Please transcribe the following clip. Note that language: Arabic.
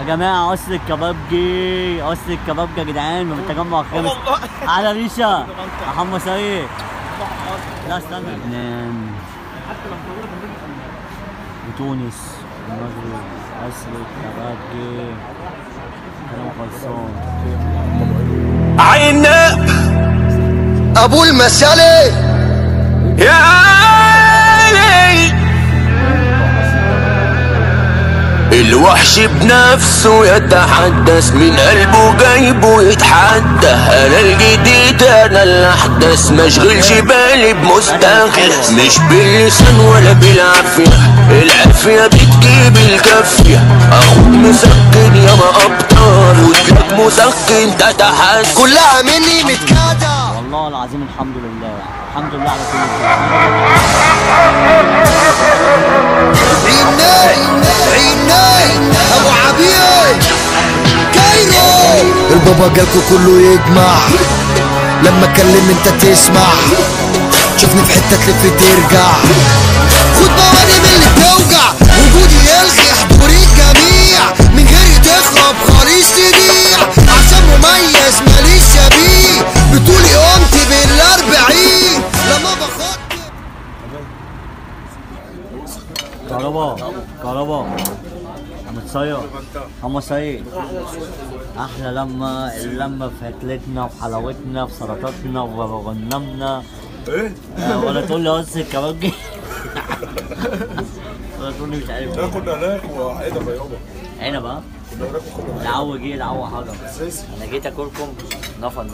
يا جماعه قصر الكبابجي، قصر الكبابجي يا جدعان من التجمع الخامس على ريشه محمد سيد. لا استنى، لبنان وتونس والمغرب، قصر الكبابجي كلام خلصان. عيناب ابو المسالي يا علي، الوحش بنفسه يتحدث من قلبه جايبه يتحدى. انا الجديد انا الاحدث، مشغلش بالي بمستخلص، مش باللسان ولا بالعافيه، العافيه بتجيب الكافيه. اخوك مسكن يا ما ابطال وتلاقيك مسكن تتحدى، كلها مني متكاده والله العظيم. الحمد لله، الحمد لله على كل شيء. ابو عبيه كايرو، البابا جالكو كله يجمع، لما اتكلم انت تسمع، شوفني في حته تلف ترجع، خد بواني من اللي بتوجع، وجودي يلغي حضور الجميع، من غيري تخرب خالص تضيع، عشان مميز ماليش شبيه، بطولي قمت بال40 لما بخط. كهربا متصير محمد سيد. احلى لمه، اللمه في اكلتنا وفي حلاوتنا في سلطاتنا وغنمنا. ايه؟ ولا تقول لي قص الكبابجي ولا تقول لي مش عارف لا كنا هناك وعنب يابا. عنب ها؟ كنا هناك وكنا العو جه العو حضر. اساسي. انا جيت اكلكم نفر.